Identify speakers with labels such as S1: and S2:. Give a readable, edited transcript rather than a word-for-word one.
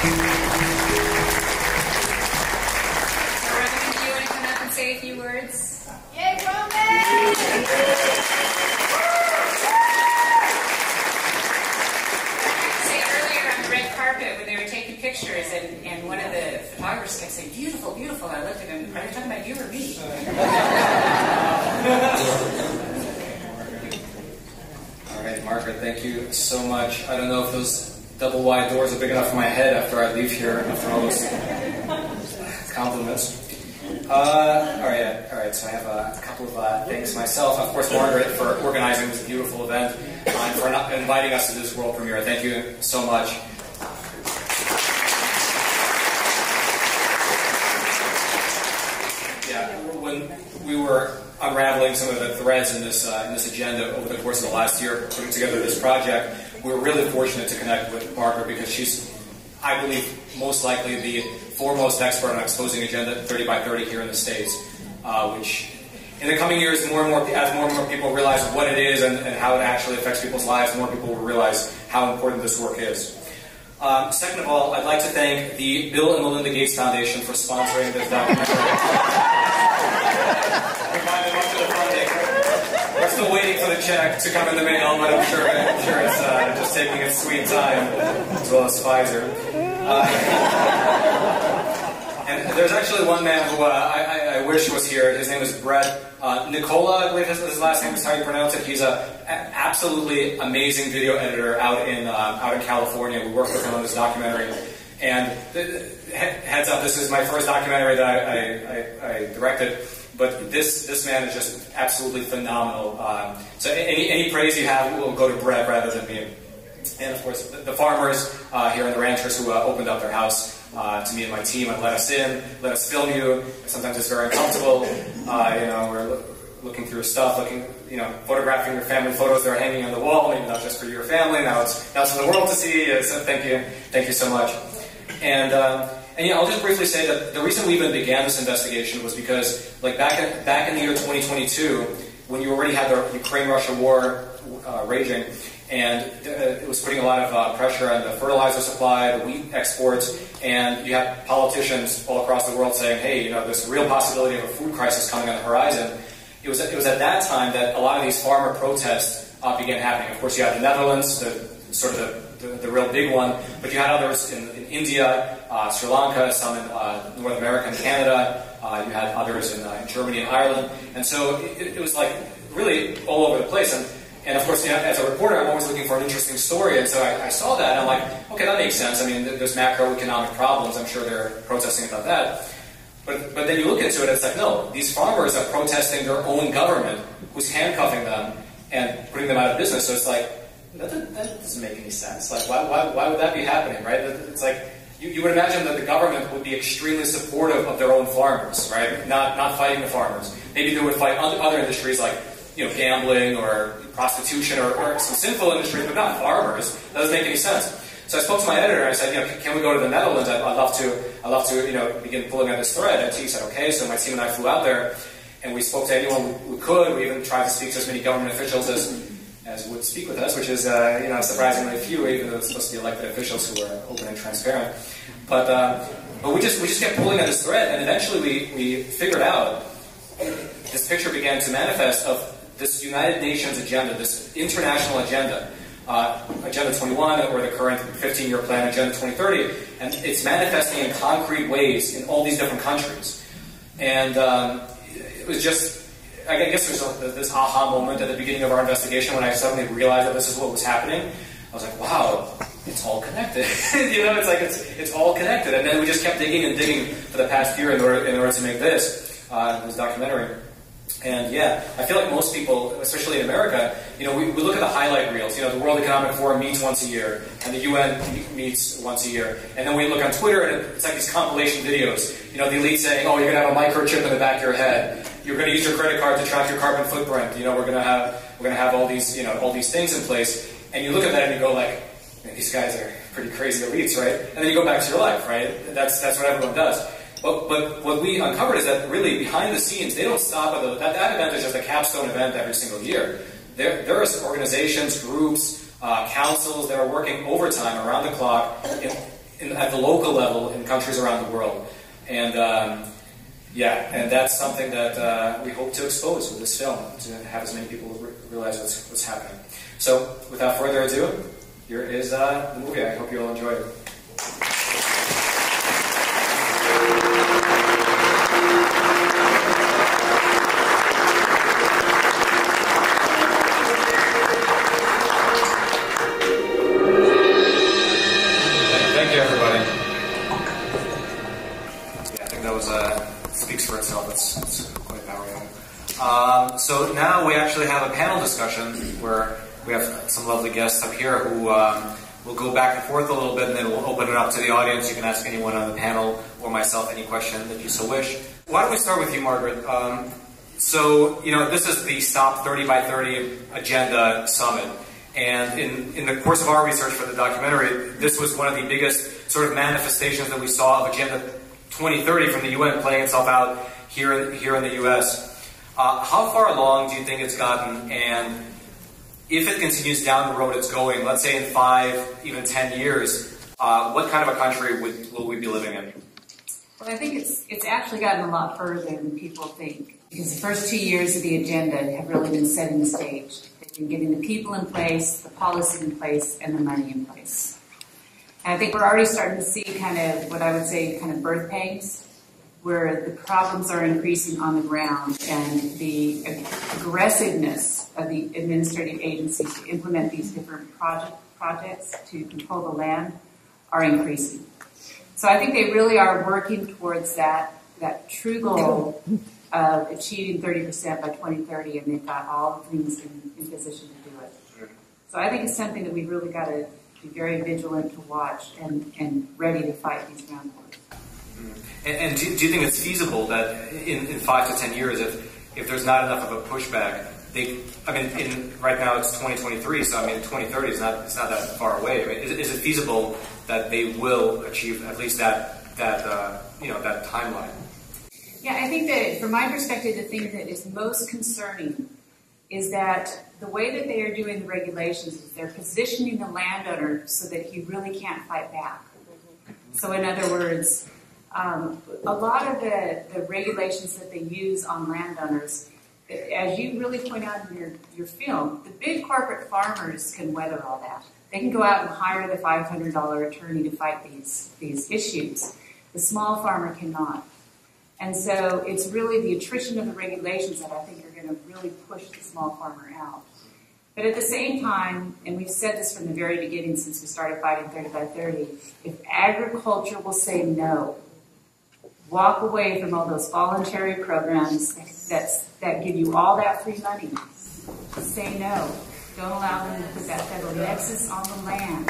S1: Irving, do you want to come up and say a few words?
S2: Yay, Roman!
S1: Carpet when they were taking pictures, and one of the photographers kept saying, "Beautiful, beautiful." I looked at him. Are you talking about you or me?
S3: All right, Margaret, thank you so much. I don't know if those double wide doors are big enough for my head after I leave here after all those compliments. All right. So I have a couple of thanks myself. Of course, Margaret, for organizing this beautiful event and for inviting us to this world premiere. Thank you so much. When we were unraveling some of the threads in this agenda over the course of the last year, putting together this project, we were really fortunate to connect with Margaret because she's, I believe, most likely the foremost expert on exposing Agenda 30 by 30 here in the States, which in the coming years, as more and more people realize what it is and how it actually affects people's lives, more people will realize how important this work is. Second of all, I'd like to thank the Bill and Melinda Gates Foundation for sponsoring this documentary. We're still waiting for the check to come in the mail, but I'm sure it's just taking its sweet time, as well as Pfizer. And there's actually one man who I wish was here. His name is Brett Nicola, I believe his last name is how you pronounce it. He's an absolutely amazing video editor out in California. We worked with him on this documentary. And heads up, this is my first documentary that I directed. But this man is just absolutely phenomenal. So any praise you have will go to Brett rather than me. And of course, the farmers here and the ranchers who opened up their house to me and my team and let us in, let us film you. Sometimes it's very uncomfortable. We're looking through stuff, photographing your family photos that are hanging on the wall, maybe not just for your family. Now it's for the world to see. So thank you so much. And I'll just briefly say that the reason we even began this investigation was because, back in the year 2022, when you already had the Ukraine-Russia war raging, and it was putting a lot of pressure on the fertilizer supply, the wheat exports, and you had politicians all across the world saying, "Hey, there's a real possibility of a food crisis coming on the horizon." It was at that time that a lot of these farmer protests began happening. Of course, you had the Netherlands, the real big one, but you had others in India, Sri Lanka, some in North America and Canada. You had others in Germany and Ireland, and so it was really all over the place. And of course, as a reporter, I'm always looking for an interesting story, and so I saw that, and I'm like, okay, that makes sense. I mean, there's macroeconomic problems. I'm sure they're protesting about that. But then you look into it, it's like, no, these farmers are protesting their own government, who's handcuffing them and putting them out of business. So it's like, that doesn't make any sense. Why would that be happening, right? It's like, you would imagine that the government would be extremely supportive of their own farmers, right? Not fighting the farmers. Maybe they would fight other industries like, gambling or prostitution or some sinful industries, but not farmers. That doesn't make any sense. So I spoke to my editor and I said, can we go to the Netherlands? I'd love to begin pulling on this thread. And he said, okay. So my team and I flew out there, and we spoke to anyone we could. We even tried to speak to as many government officials as would speak with us, which is surprisingly few, even though it's supposed to be elected officials who are open and transparent. But we just kept pulling on this thread, and eventually we figured out this picture began to manifest of this United Nations agenda, this international agenda. Agenda 21, or the current 15-year plan, Agenda 2030, and it's manifesting in concrete ways in all these different countries. And it was just, I guess there's this aha moment at the beginning of our investigation when I suddenly realized that this is what was happening. I was like, wow, it's all connected. It's all connected. And then we just kept digging and digging for the past year in order to make this documentary. And yeah, I feel like most people, especially in America, we look at the highlight reels. The World Economic Forum meets once a year, and the UN meets once a year. And then we look on Twitter, and it's like these compilation videos. The elite saying, "Oh, you're going to have a microchip in the back of your head. You're going to use your credit card to track your carbon footprint. We're going to have all these things in place." And you look at that and you go like, "Man, these guys are pretty crazy elites, right?" And then you go back to your life, right? That's what everyone does. But what we uncovered is that really behind the scenes, they don't stop at that event is just a capstone event every single year. There are organizations, groups, councils that are working overtime around the clock at the local level in countries around the world. And and that's something that we hope to expose with this film, to have as many people realize what's happening. So, without further ado, here is the movie. I hope you all enjoy it. Thank you, everybody. Yeah, I think that was speaks for itself. It's quite powerful. So now we actually have a panel discussion where we have some lovely guests up here who will go back and forth a little bit, and then we'll open it up to the audience. You can ask anyone on the panel or myself any question that you so wish. Why don't we start with you, Margaret? So, this is the Stop 30 by 30 Agenda Summit. And in the course of our research for the documentary, this was one of the biggest sort of manifestations that we saw of Agenda 2030 from the UN playing itself out here in the US. How far along do you think it's gotten? And if it continues down the road it's going, let's say in 5, even 10 years, what kind of a country will we be living in?
S1: Well, I think it's actually gotten a lot further than people think, because the first 2 years of the agenda have really been setting the stage. They've been getting the people in place, the policy in place, and the money in place. And I think we're already starting to see kind of what I would say kind of birth pains, where the problems are increasing on the ground and the aggressiveness of the administrative agencies to implement these different projects to control the land are increasing. So I think they really are working towards that true goal of achieving 30% by 2030, and they've got all the things in position to do it. So I think it's something that we've really got to be very vigilant to watch and ready to fight these ground wars.
S3: And do you think it's feasible that in 5 to 10 years, if there's not enough of a pushback, right now it's 2023, so 2030 is not that far away. Is it feasible that they will achieve at least that timeline?
S1: Yeah, I think that from my perspective, the thing that is most concerning is that the way that they are doing the regulations is they're positioning the landowner so that he really can't fight back. So in other words, a lot of the regulations that they use on landowners, as you really point out in your film, the big corporate farmers can weather all that. They can go out and hire the $500 attorney to fight these issues. The small farmer cannot. And so it's really the attrition of the regulations that I think are going to really push the small farmer out. But at the same time, and we've said this from the very beginning since we started fighting 30 by 30, if agriculture will say no, walk away from all those voluntary programs that give you all that free money, say no. Don't allow them to put that federal nexus on the land.